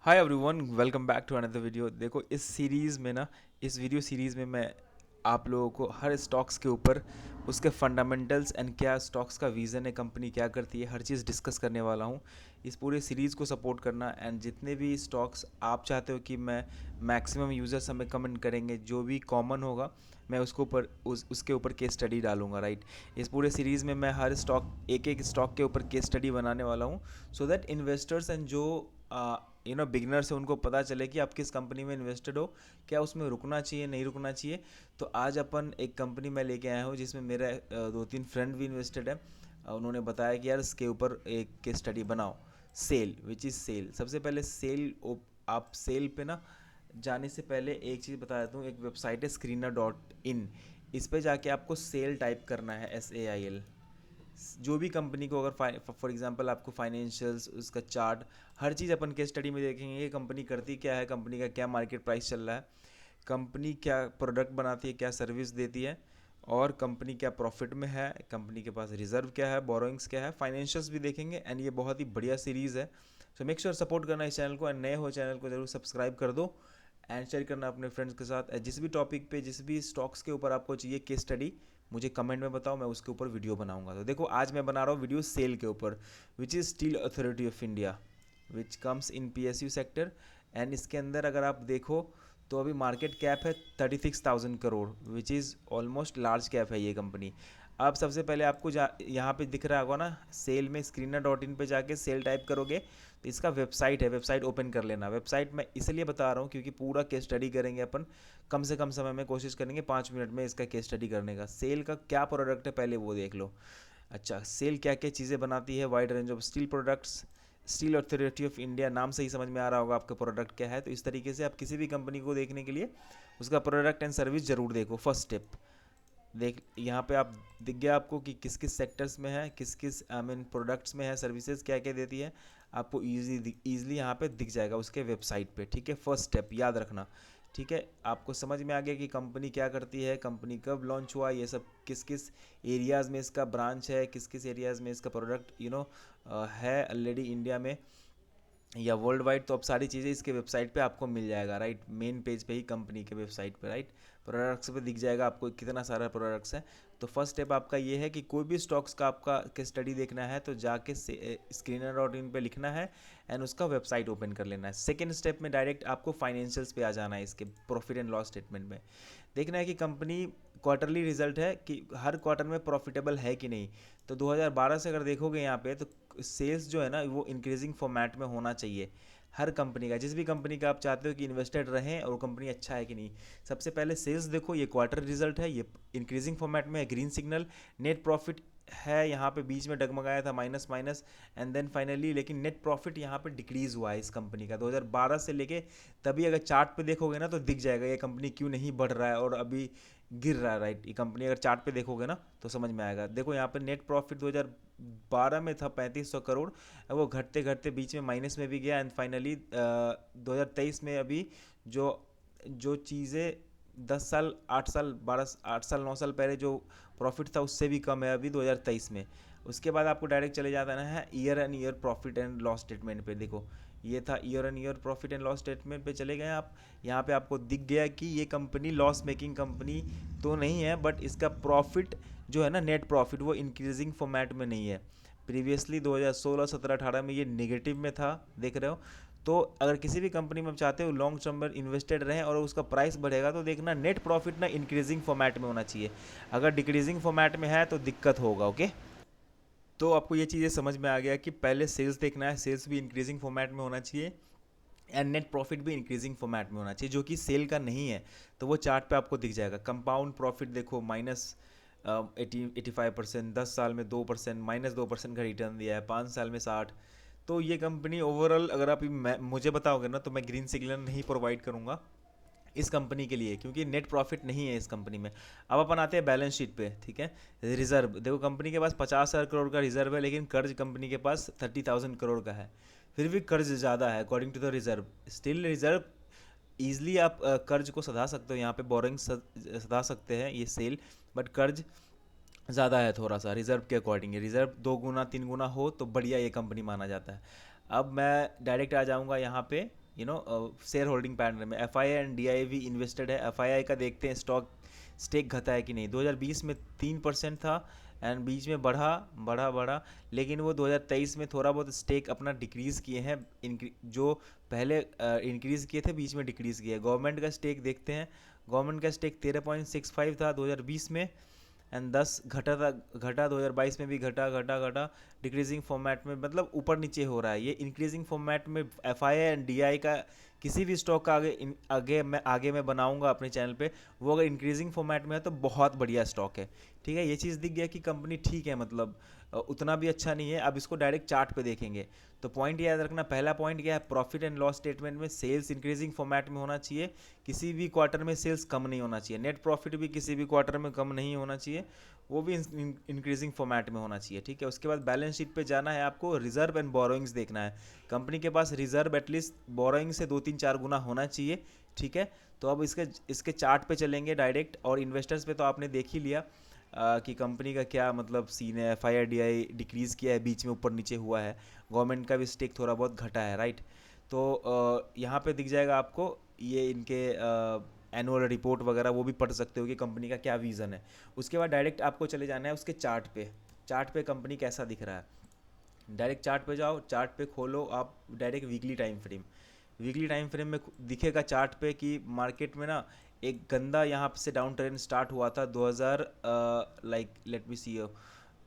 Hi everyone, welcome back to another video. देखो इस video series में मैं आप लोगों को हर स्टॉक्स के ऊपर उसके फंडामेंटल्स एंड क्या स्टॉक्स का विज़न है, कंपनी क्या करती है, हर चीज़ डिस्कस करने वाला हूँ। इस पूरे सीरीज़ को सपोर्ट करना एंड जितने भी स्टॉक्स आप चाहते हो कि मैं मैक्सिमम यूज़र्स हमें कमेंट करेंगे, जो भी कॉमन होगा मैं उसको ऊपर उसके ऊपर केस स्टडी डालूंगा, राइट। इस पूरे सीरीज़ में मैं हर स्टॉक एक एक स्टॉक के ऊपर केस स्टडी बनाने वाला हूँ, सो दैट इन्वेस्टर्स एंड जो बिगिनर्स है उनको पता चले कि आप किस कंपनी में इन्वेस्टेड हो, क्या उसमें रुकना चाहिए नहीं रुकना चाहिए। तो आज अपन एक कंपनी में लेके आया हूँ जिसमें मेरा दो तीन फ्रेंड भी इन्वेस्टेड है। उन्होंने बताया कि यार इसके ऊपर एक केस स्टडी बनाओ। Sale which is sale. सबसे पहले आप सेल पे ना जाने से पहले एक चीज़ बता देता हूँ। एक वेबसाइट है screener.in। इस पे जाके आपको सेल टाइप करना है, SAIL। जो भी कंपनी को अगर फॉर एग्जांपल आपको फाइनेंशियल्स, उसका चार्ट, हर चीज़ अपन केस स्टडी में देखेंगे कि कंपनी करती क्या है, कंपनी का क्या मार्केट प्राइस चल रहा है, कंपनी क्या प्रोडक्ट बनाती है, क्या सर्विस देती है, और कंपनी क्या प्रॉफिट में है, कंपनी के पास रिजर्व क्या है, बोरोइंग्स क्या है, फाइनेंशियल्स भी देखेंगे। एंड ये बहुत ही बढ़िया सीरीज़ है। सो मेक श्योर सपोर्ट करना इस चैनल को, एंड नए हो चैनल को जरूर सब्सक्राइब कर दो एंड शेयर करना अपने फ्रेंड्स के साथ। जिस भी टॉपिक पे, जिस भी स्टॉक्स के ऊपर आपको चाहिए केस स्टडी, मुझे कमेंट में बताओ, मैं उसके ऊपर वीडियो बनाऊंगा। तो देखो आज मैं बना रहा हूँ वीडियो सेल के ऊपर, which is steel authority of India, which comes in PSU sector. And इसके अंदर अगर आप देखो तो अभी मार्केट कैप है 36,000 crore, which is almost large cap है ये कंपनी। अब सबसे पहले आपको यहाँ पे दिख रहा होगा ना, सेल में screener.in पे जाके सेल टाइप करोगे तो इसका वेबसाइट है, वेबसाइट ओपन कर लेना। वेबसाइट मैं इसलिए बता रहा हूँ क्योंकि पूरा केस स्टडी करेंगे अपन, कम से कम समय में कोशिश करेंगे 5 मिनट में इसका केस स्टडी करने का। सेल का क्या प्रोडक्ट है पहले वो देख लो। अच्छा, सेल क्या क्या चीज़ें बनाती है, wide range of steel products. Steel authority of India, नाम से ही समझ में आ रहा होगा आपका प्रोडक्ट क्या है। तो इस तरीके से आप किसी भी कंपनी को देखने के लिए उसका प्रोडक्ट एंड सर्विस जरूर देखो। फर्स्ट स्टेप देख, यहाँ पे आप दिख गया आपको कि किस किस सेक्टर्स में है, किस किस आई मीन प्रोडक्ट्स में है, सर्विसेज क्या क्या देती है। आपको ईजिली यहाँ पे दिख जाएगा उसके वेबसाइट पे, ठीक है। फर्स्ट स्टेप याद रखना, ठीक है। आपको समझ में आ गया कि कंपनी क्या करती है, कंपनी कब लॉन्च हुआ, ये सब किस किस एरियाज़ में इसका ब्रांच है, किस किस एरियाज़ में इसका प्रोडक्ट है ऑलरेडी इंडिया में या वर्ल्ड वाइड। तो अब सारी चीज़ें इसके वेबसाइट पे आपको मिल जाएगा, राइट। मेन पेज पे ही कंपनी के वेबसाइट पे, राइट। प्रोडक्ट्स पे दिख जाएगा आपको कितना सारा प्रोडक्ट्स है। तो फर्स्ट स्टेप आपका ये है कि कोई भी स्टॉक्स का आपका केस स्टडी देखना है तो जाके screener.in पे लिखना है एंड उसका वेबसाइट ओपन कर लेना है। सेकेंड स्टेप में डायरेक्ट आपको फाइनेंशियल्स पे आ जाना है, इसके प्रॉफिट एंड लॉस स्टेटमेंट में देखना है कि कंपनी क्वार्टरली रिजल्ट है कि हर क्वार्टर में प्रॉफिटेबल है कि नहीं। तो 2012 से अगर देखोगे यहाँ पे तो सेल्स जो है ना वो इंक्रीजिंग फॉर्मेट में होना चाहिए हर कंपनी का। जिस भी कंपनी का आप चाहते हो कि इन्वेस्टेड रहें और वो कंपनी अच्छा है कि नहीं, सबसे पहले सेल्स देखो, ये क्वार्टर रिजल्ट है, ये इंक्रीजिंग फॉर्मेट में है, ग्रीन सिग्नल। नेट प्रॉफिट है यहाँ पे बीच में डगमगाया था, minus minus, and then finally लेकिन नेट प्रॉफिट यहाँ पे डिक्रीज हुआ है इस कंपनी का 2012 से लेके। तभी अगर चार्ट पे देखोगे ना तो दिख जाएगा ये कंपनी क्यों नहीं बढ़ रहा है और अभी गिर रहा है, राइट। ये कंपनी अगर चार्ट पे देखोगे ना तो समझ में आएगा। देखो यहाँ पे नेट प्रॉफिट 2012 में था 3500 करोड़, अब वो घटते घटते बीच में माइनस में भी गया एंड फाइनली 2023 में अभी जो जो चीज़ें 10 साल 8 साल 8 साल 9 साल पहले जो प्रॉफिट था उससे भी कम है अभी 2023 में। उसके बाद आपको डायरेक्ट चले जाता है year and year profit and loss statement पे। देखो ये था year and year profit and loss statement पे चले गए आप। यहाँ पे आपको दिख गया कि ये कंपनी लॉस मेकिंग कंपनी तो नहीं है, बट इसका प्रॉफिट जो है ना, नेट प्रॉफिट, वो इंक्रीजिंग फॉर्मेट में नहीं है। प्रीवियसली 2016 17 18 में ये नेगेटिव में था, देख रहे हो। तो अगर किसी भी कंपनी में आप चाहते हो लॉन्ग टर्म में इन्वेस्टेड रहें और उसका प्राइस बढ़ेगा तो देखना नेट प्रॉफिट ना इंक्रीजिंग फॉर्मेट में होना चाहिए। अगर डिक्रीजिंग फॉर्मेट में है तो दिक्कत होगा, ओके। तो आपको ये चीज़ें समझ में आ गया कि पहले सेल्स देखना है, सेल्स भी इंक्रीजिंग फॉर्मेट में होना चाहिए एंड नेट प्रॉफिट भी इंक्रीजिंग फॉर्मेट में होना चाहिए, जो कि सेल का नहीं है। तो वो चार्ट पे आपको दिख जाएगा। कंपाउंड प्रॉफिट देखो, माइनस 85%, 10 साल में 2%, -2% का रिटर्न दिया है, 5 साल में 60। तो ये कंपनी ओवरऑल अगर आप मुझे बताओगे ना तो मैं ग्रीन सिग्नल नहीं प्रोवाइड करूँगा इस कंपनी के लिए, क्योंकि नेट प्रॉफिट नहीं है इस कंपनी में। अब अपन आते हैं बैलेंस शीट पे, ठीक है। रिजर्व देखो, कंपनी के पास 50,000 करोड़ का रिजर्व है, लेकिन कर्ज कंपनी के पास 30,000 करोड़ का है। फिर भी कर्ज ज़्यादा है according to the reserve. Still reserve easily आप कर्ज को सधा सकते हो, यहाँ पे बोरिंग सधा सकते हैं ये सेल, बट कर्ज ज़्यादा है थोड़ा सा रिजर्व के अकॉर्डिंग। रिजर्व 2 गुना 3 गुना हो तो बढ़िया ये कंपनी माना जाता है। अब मैं डायरेक्ट आ जाऊँगा यहाँ पे शेयर होल्डिंग पैटर्न में F I I and D I भी इन्वेस्टेड है। एफ आई आई का देखते हैं स्टॉक स्टेक घटा है कि नहीं। 2020 में 3% था एंड बीच में बढ़ा बढ़ा बढ़ा, लेकिन वो 2023 में थोड़ा बहुत स्टेक अपना डिक्रीज़ किए हैं। जो पहले इंक्रीज़ किए थे बीच में डिक्रीज़ किए। गवर्नमेंट का स्टेक देखते हैं। गवर्नमेंट का स्टेक 13.65 था 2020 में एंड 10 घटा 2022 में भी घटा घटा घटा डिक्रीजिंग फॉर्मेट में, मतलब ऊपर नीचे हो रहा है। ये इंक्रीजिंग फॉर्मेट में F I and D I का किसी भी स्टॉक का आगे मैं बनाऊंगा अपने चैनल पे, वो अगर इंक्रीजिंग फॉर्मेट में है तो बहुत बढ़िया स्टॉक है। ठीक है, ये चीज़ दिख गया कि कंपनी ठीक है, मतलब उतना भी अच्छा नहीं है। अब इसको डायरेक्ट चार्ट पे देखेंगे तो पॉइंट याद रखना। पहला पॉइंट क्या है, प्रॉफिट एंड लॉस स्टेटमेंट में सेल्स इंक्रीजिंग फॉर्मेट में होना चाहिए। किसी भी क्वार्टर में सेल्स कम नहीं होना चाहिए। नेट प्रॉफिट भी किसी भी क्वार्टर में कम नहीं होना चाहिए, वो भी इंक्रीजिंग फॉर्मेट में होना चाहिए। ठीक है, उसके बाद बैलेंस शीट पे जाना है आपको। रिजर्व एंड बोरोइंग्स देखना है। कंपनी के पास रिजर्व एटलीस्ट बोरोइंग से 2-3-4 गुना होना चाहिए। ठीक है, तो अब इसके चार्ट पे चलेंगे डायरेक्ट। और इन्वेस्टर्स पे तो आपने देख ही लिया कि कंपनी का क्या मतलब सीन है। F I I D I decrease किया है, बीच में ऊपर नीचे हुआ है। गवर्नमेंट का भी स्टेक थोड़ा बहुत घटा है, राइट। तो यहाँ पे दिख जाएगा आपको ये इनके एनुअल रिपोर्ट वगैरह, वो भी पढ़ सकते हो कि कंपनी का क्या विज़न है। उसके बाद डायरेक्ट आपको चले जाना है उसके चार्ट पे कंपनी कैसा दिख रहा है। डायरेक्ट चार्ट पे जाओ, चार्ट पे खोलो आप डायरेक्ट वीकली टाइम फ्रेम में दिखेगा चार्ट पे कि मार्केट में ना एक गंदा यहाँ से डाउन ट्रेंड स्टार्ट हुआ था 2000 लाइक लेट मी सी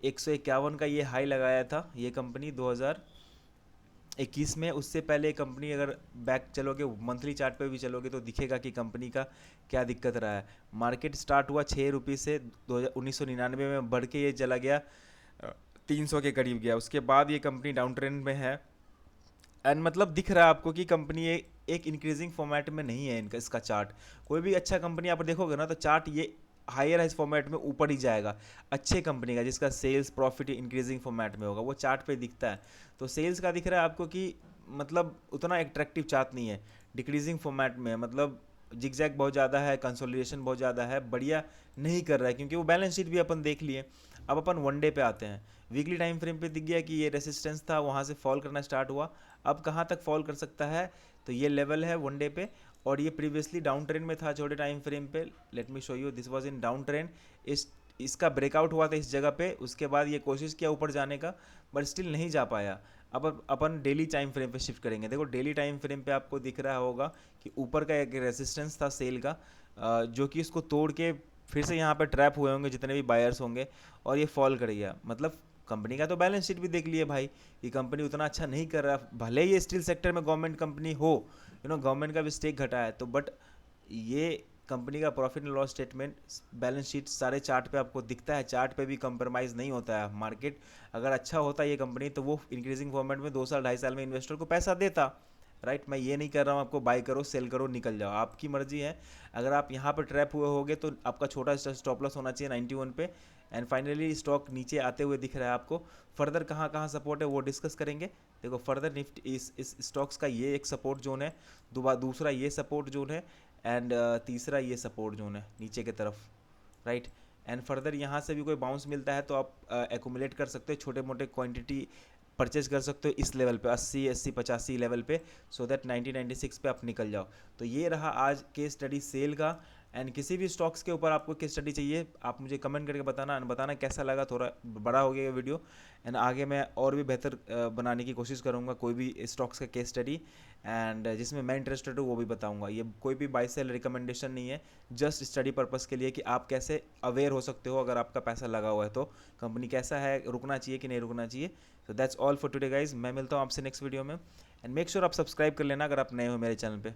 151 का ये हाई लगाया था ये कंपनी 2021 में। उससे पहले कंपनी अगर बैक चलोगे मंथली चार्ट पे भी चलोगे तो दिखेगा कि कंपनी का क्या दिक्कत रहा है। मार्केट स्टार्ट हुआ 6 रुपये से 1999 में बढ़ के ये चला गया 300 के करीब गया। उसके बाद ये कंपनी डाउन ट्रेंड में है एंड मतलब दिख रहा है आपको कि कंपनी एक इंक्रीजिंग फॉर्मेट में नहीं है। इसका चार्ट कोई भी अच्छा कंपनी आप देखोगे ना तो चार्ट ये हायर है इस फॉर्मेट में ऊपर ही जाएगा। अच्छे कंपनी का जिसका सेल्स प्रॉफिट इंक्रीजिंग फॉर्मेट में होगा वो चार्ट पे दिखता है। तो सेल्स का दिख रहा है आपको कि मतलब उतना एट्रैक्टिव चार्ट नहीं है, डिक्रीजिंग फॉर्मेट में है। मतलब जिगजैग बहुत ज़्यादा है, कंसोलिडेशन बहुत ज़्यादा है, बढ़िया नहीं कर रहा है क्योंकि वो बैलेंस शीट भी अपन देख लिए। अब अपन वन डे पे आते हैं। वीकली टाइम फ्रेम पे दिख गया कि ये रेसिस्टेंस था, वहाँ से फॉल करना स्टार्ट हुआ। अब कहाँ तक फॉल कर सकता है, तो ये लेवल है वन डे पे और ये प्रीवियसली डाउन ट्रेंड में था छोटे टाइम फ्रेम पे। Let me show you, this was in down trend. इसका ब्रेकआउट हुआ था इस जगह पे, उसके बाद ये कोशिश किया ऊपर जाने का बट स्टिल नहीं जा पाया। अब अपन डेली टाइम फ्रेम पे शिफ्ट करेंगे। देखो डेली टाइम फ्रेम पे आपको दिख रहा होगा कि ऊपर का एक रेसिस्टेंस था सेल का, जो कि इसको तोड़ के फिर से यहाँ पे ट्रैप हुए होंगे जितने भी बायर्स होंगे और ये फॉल कर गया। मतलब कंपनी का तो बैलेंस शीट भी देख लिए भाई कि कंपनी उतना अच्छा नहीं कर रहा। भले ही ये स्टील सेक्टर में गवर्नमेंट कंपनी हो, गवर्नमेंट का भी स्टेक घटा है तो, बट ये कंपनी का profit and loss statement balance sheet सारे चार्ट पे आपको दिखता है। चार्ट पे भी कंप्रोमाइज़ नहीं होता है मार्केट। अगर अच्छा होता ये कंपनी तो वो इंक्रीजिंग फॉर्मेट में 2 साल 2.5 साल में इन्वेस्टर को पैसा देता, राइट। मैं ये नहीं कर रहा हूँ आपको बाय करो सेल करो निकल जाओ, आपकी मर्जी है। अगर आप यहाँ पर ट्रैप हुए होगे तो आपका छोटा स्टॉप लॉस होना चाहिए 91 पे। एंड फाइनली स्टॉक नीचे आते हुए दिख रहा है आपको। फर्दर कहाँ कहाँ सपोर्ट है वो डिस्कस करेंगे। देखो फर्दर निफ्टी इस स्टॉक्स का ये एक सपोर्ट जोन है, दूसरा ये सपोर्ट जोन है एंड तीसरा ये सपोर्ट जोन है नीचे की तरफ, राइट। एंड फर्दर यहाँ से भी कोई बाउंस मिलता है तो आप एक्यूमुलेट कर सकते हो, छोटे मोटे क्वांटिटी परचेज कर सकते हो इस लेवल पे 80-85 लेवल पे, सो दैट 1996 पे आप निकल जाओ। तो ये रहा आज केस स्टडी सेल का। एंड किसी भी स्टॉक्स के ऊपर आपको केस स्टडी चाहिए आप मुझे कमेंट करके बताना कैसा लगा। थोड़ा बड़ा हो गया वीडियो एंड आगे मैं और भी बेहतर बनाने की कोशिश करूँगा कोई भी स्टॉक्स का केस स्टडी एंड जिसमें मैं इंटरेस्टेड हूँ वो भी बताऊँगा। ये कोई भी बाय सेल रिकमेंडेशन नहीं है, जस्ट स्टडी पर्पज़ के लिए कि आप कैसे अवेयर हो सकते हो अगर आपका पैसा लगा हुआ है तो कंपनी कैसा है, रुकना चाहिए कि नहीं रुकना चाहिए। तो that's all for today guys. मैं मिलता हूँ आपसे नेक्स्ट वीडियो में एंड मेक श्योर आप सब्सक्राइब कर लेना अगर आप नए हो मेरे चैनल पे।